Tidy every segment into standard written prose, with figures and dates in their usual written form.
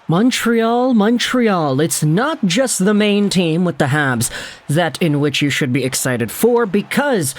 Montreal. It's not just the main team with the Habs that in which you should be excited for, because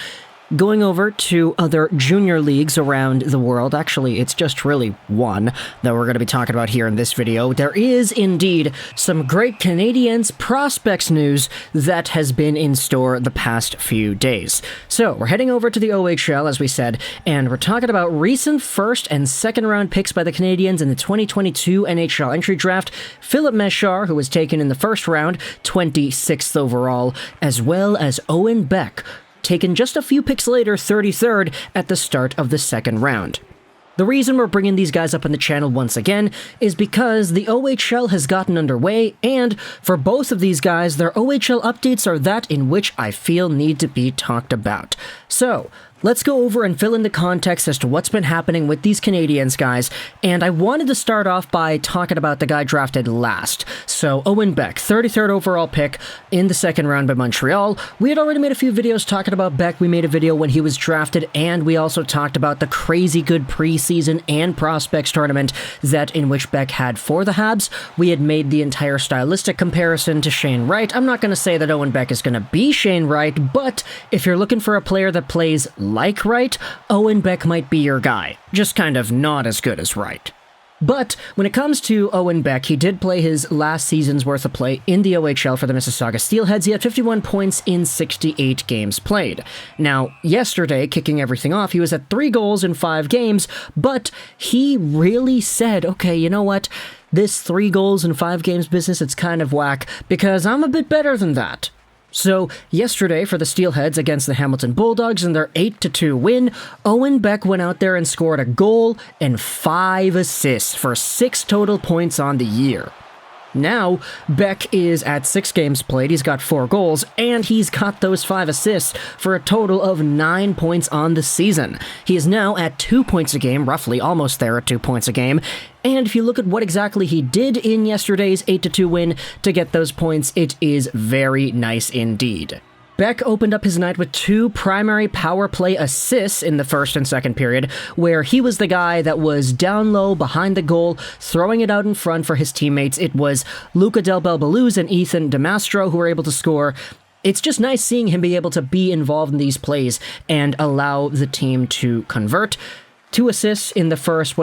going over to other junior leagues around the world, actually it's just really one that we're going to be talking about here in this video, there is indeed some great Canadiens prospects news that has been in store the past few days. So we're heading over to the OHL, as we said, and we're talking about recent first and second round picks by the Canadiens in the 2022 NHL Entry Draft. Philip Mesar, who was taken in the first round, 26th overall, as well as Owen Beck, taken just a few picks later, 33rd, at the start of the second round. The reason we're bringing these guys up on the channel once again is because the OHL has gotten underway, and for both of these guys, their OHL updates are that in which I feel need to be talked about. So, let's go over and fill in the context as to what's been happening with these Canadiens guys, and I wanted to start off by talking about the guy drafted last. So, Owen Beck, 33rd overall pick in the second round by Montreal. We had already made a few videos talking about Beck. We made a video when he was drafted, and we also talked about the crazy good preseason and prospects tournament that in which Beck had for the Habs. We had made the entire stylistic comparison to Shane Wright. I'm not going to say that Owen Beck is going to be Shane Wright, but if you're looking for a player that plays like Wright, Owen Beck might be your guy. Just kind of not as good as Wright. But when it comes to Owen Beck, he did play his last season's worth of play in the OHL for the Mississauga Steelheads. He had 51 points in 68 games played. Now, yesterday, kicking everything off, he was at 3 goals in 5 games, but he really said, okay, you know what? This 3 goals in 5 games business, it's kind of whack, because I'm a bit better than that. So, yesterday for the Steelheads against the Hamilton Bulldogs in their 8-2 win, Owen Beck went out there and scored a goal and 5 assists for 6 total points on the year. Now, Beck is at 6 games played, he's got 4 goals, and he's got those 5 assists for a total of 9 points on the season. He is now at 2 points a game, roughly, almost there at 2 points a game. And if you look at what exactly he did in yesterday's 8-2 win to get those points, it is very nice indeed. Beck opened up his night with 2 primary power play assists in the first and second period, where he was the guy that was down low behind the goal, throwing it out in front for his teammates. It was Luca Del Belbaluz and Ethan DeMastro who were able to score. It's just nice seeing him be able to be involved in these plays and allow the team to convert. 2 assists in the first,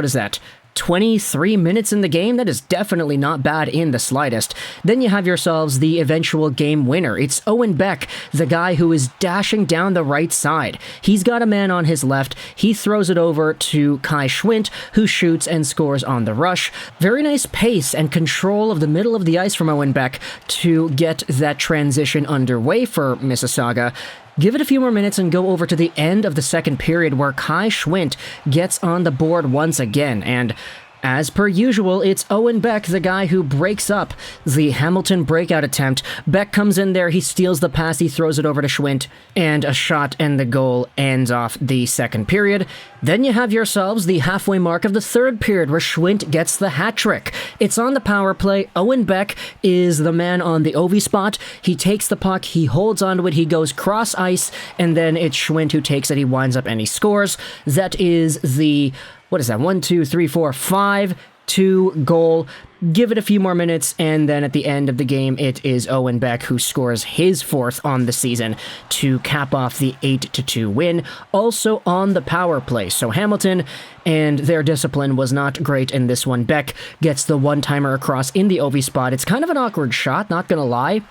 23 minutes in the game? That is definitely not bad in the slightest. Then you have yourselves the eventual game winner. It's Owen Beck, the guy who is dashing down the right side. He's got a man on his left. He throws it over to Kai Schwint, who shoots and scores on the rush. Very nice pace and control of the middle of the ice from Owen Beck to get that transition underway for Mississauga. Give it a few more minutes and go over to the end of the second period where Kai Schwint gets on the board once again, and as per usual, it's Owen Beck, the guy who breaks up the Hamilton breakout attempt. Beck comes in there, he steals the pass, he throws it over to Schwint, and a shot and the goal ends off the second period. Then you have yourselves the halfway mark of the third period where Schwint gets the hat trick. It's on the power play. Owen Beck is the man on the OV spot. He takes the puck, he holds onto it, he goes cross ice, and then it's Schwint who takes it, he winds up and he scores. That is the 5-2 goal. Give it a few more minutes, and then at the end of the game, it is Owen Beck who scores his 4th on the season to cap off the 8-2 win, also on the power play. So Hamilton and their discipline was not great in this one. Beck gets the one-timer across in the OV spot. It's kind of an awkward shot, not gonna lie,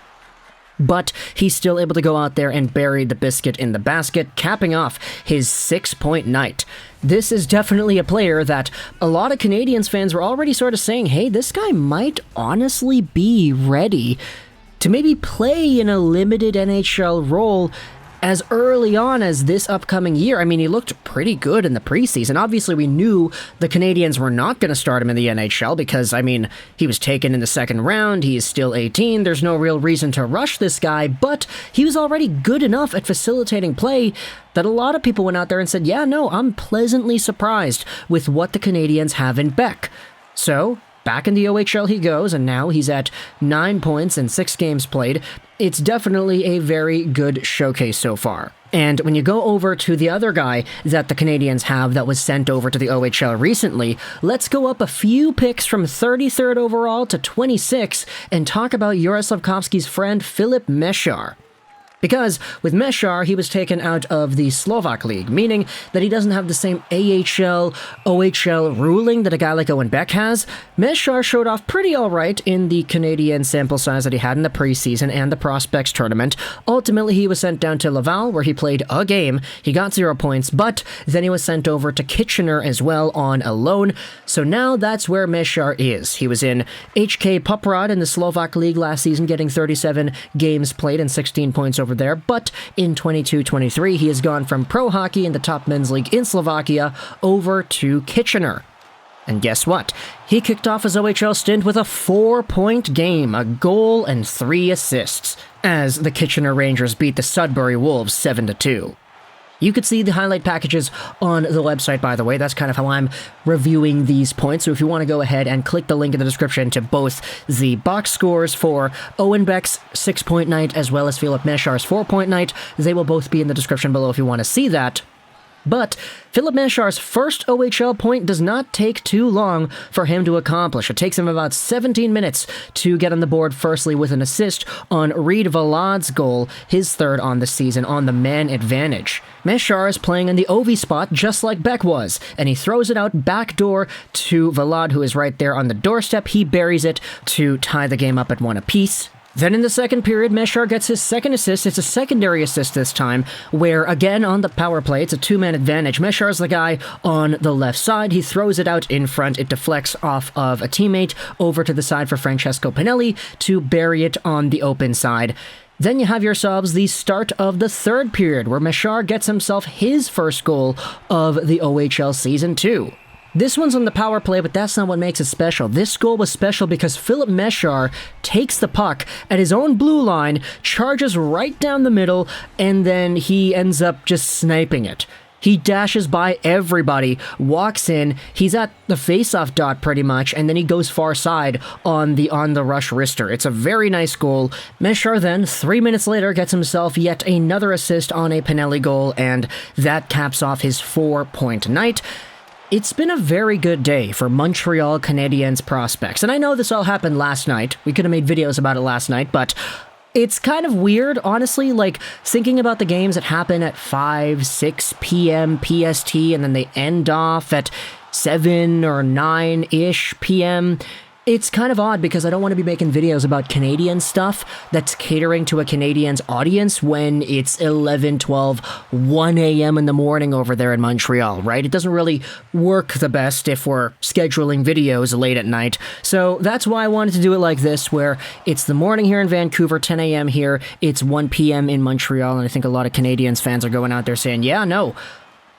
but he's still able to go out there and bury the biscuit in the basket, capping off his 6-point night. This is definitely a player that a lot of Canadiens fans were already sort of saying, hey, this guy might honestly be ready to maybe play in a limited NHL role as early on as this upcoming year. I mean, he looked pretty good in the preseason. Obviously, we knew the Canadiens were not going to start him in the NHL because, I mean, he was taken in the second round. He is still 18. There's no real reason to rush this guy, but he was already good enough at facilitating play that a lot of people went out there and said, yeah, no, I'm pleasantly surprised with what the Canadiens have in Beck. So, back in the OHL he goes, and now he's at 9 points in 6 games played. It's definitely a very good showcase so far. And when you go over to the other guy that the Canadiens have that was sent over to the OHL recently, let's go up a few picks from 33rd overall to 26 and talk about Juraj Slafkovsky's friend Filip Mesar. Because with Mesar, he was taken out of the Slovak League, meaning that he doesn't have the same AHL, OHL ruling that a guy like Owen Beck has. Mesar showed off pretty alright in the Canadian sample size that he had in the preseason and the Prospects tournament. Ultimately, he was sent down to Laval, where he played a game. He got 0 points, but then he was sent over to Kitchener as well on a loan. So now that's where Mesar is. He was in HK Poprad in the Slovak League last season, getting 37 games played and 16 points over there, but in 22-23 he has gone from pro hockey in the top men's league in Slovakia over to Kitchener. And guess what? He kicked off his OHL stint with a 4-point game, a goal and 3 assists, as the Kitchener Rangers beat the Sudbury Wolves 7-2. You could see the highlight packages on the website, by the way. That's kind of how I'm reviewing these points. So if you want to go ahead and click the link in the description to both the box scores for Owen Beck's 6-point night as well as Filip Mesar's 4-point night, they will both be in the description below if you want to see that. But Filip Mesar's first OHL point does not take too long for him to accomplish. It takes him about 17 minutes to get on the board, firstly with an assist on Reid Valad's goal, his 3rd on the season, on the man advantage. Mesar is playing in the Ovi spot just like Beck was, and he throws it out backdoor to Valad, who is right there on the doorstep. He buries it to tie the game up at 1 apiece. Then in the second period, Mesar gets his second assist. It's a secondary assist this time, where, again, on the power play, it's a 2-man advantage. Mesar's the guy on the left side. He throws it out in front. It deflects off of a teammate over to the side for Francesco Pinelli to bury it on the open side. Then you have yourselves the start of the third period, where Mesar gets himself his first goal of the OHL Season 2. This one's on the power play, but that's not what makes it special. This goal was special because Filip Mesar takes the puck at his own blue line, charges right down the middle, and then he ends up just sniping it. He dashes by everybody, walks in, he's at the face-off dot pretty much, and then he goes far side on the rush wrister. It's a very nice goal. Mesar then, 3 minutes later, gets himself yet another assist on a Pinelli goal, and that caps off his 4-point night. It's been a very good day for Montreal Canadiens prospects, and I know this all happened last night. We could have made videos about it last night, but it's kind of weird, honestly, like, thinking about the games that happen at 5, 6 p.m. PST, and then they end off at 7 or 9-ish p.m., It's kind of odd because I don't want to be making videos about Canadian stuff that's catering to a Canadiens audience when it's 11, 12, 1 a.m. in the morning over there in Montreal, right? It doesn't really work the best if we're scheduling videos late at night. So that's why I wanted to do it like this, where it's the morning here in Vancouver, 10 a.m. here, it's 1 p.m. in Montreal, and I think a lot of Canadiens fans are going out there saying, yeah, no,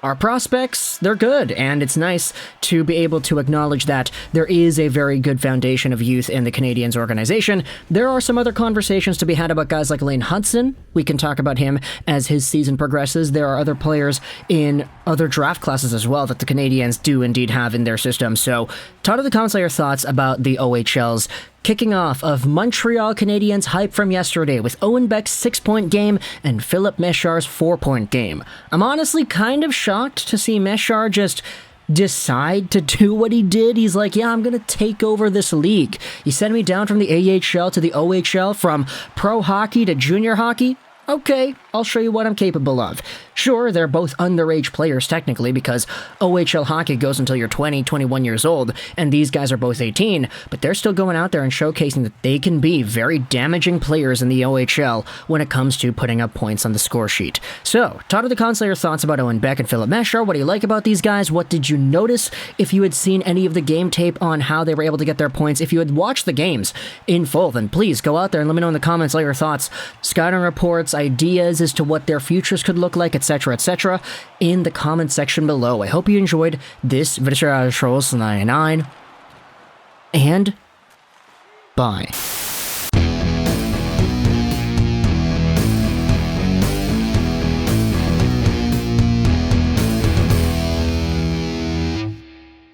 our prospects, they're good, and it's nice to be able to acknowledge that there is a very good foundation of youth in the Canadiens organization. There are some other conversations to be had about guys like Lane Hudson. We can talk about him as his season progresses. There are other players in other draft classes as well that the Canadiens do indeed have in their system. So, talk to the comments your thoughts about the OHL's kicking off of Montreal Canadiens hype from yesterday with Owen Beck's 6-point game and Filip Mesar's 4-point game. I'm honestly kind of shocked to see Mesar just decide to do what he did. He's like, yeah, I'm going to take over this league. You send me down from the AHL to the OHL, from pro hockey to junior hockey. Okay, I'll show you what I'm capable of. Sure, they're both underage players technically because OHL hockey goes until you're 20, 21 years old, and these guys are both 18, but they're still going out there and showcasing that they can be very damaging players in the OHL when it comes to putting up points on the score sheet. So, talk to the comments your thoughts about Owen Beck and Filip Mesar. What do you like about these guys? What did you notice? If you had seen any of the game tape on how they were able to get their points, if you had watched the games in full, then please go out there and let me know in the comments all your thoughts, scouting reports, ideas as to what their futures could look like, etc., etc., in the comment section below. I hope you enjoyed this video, and bye.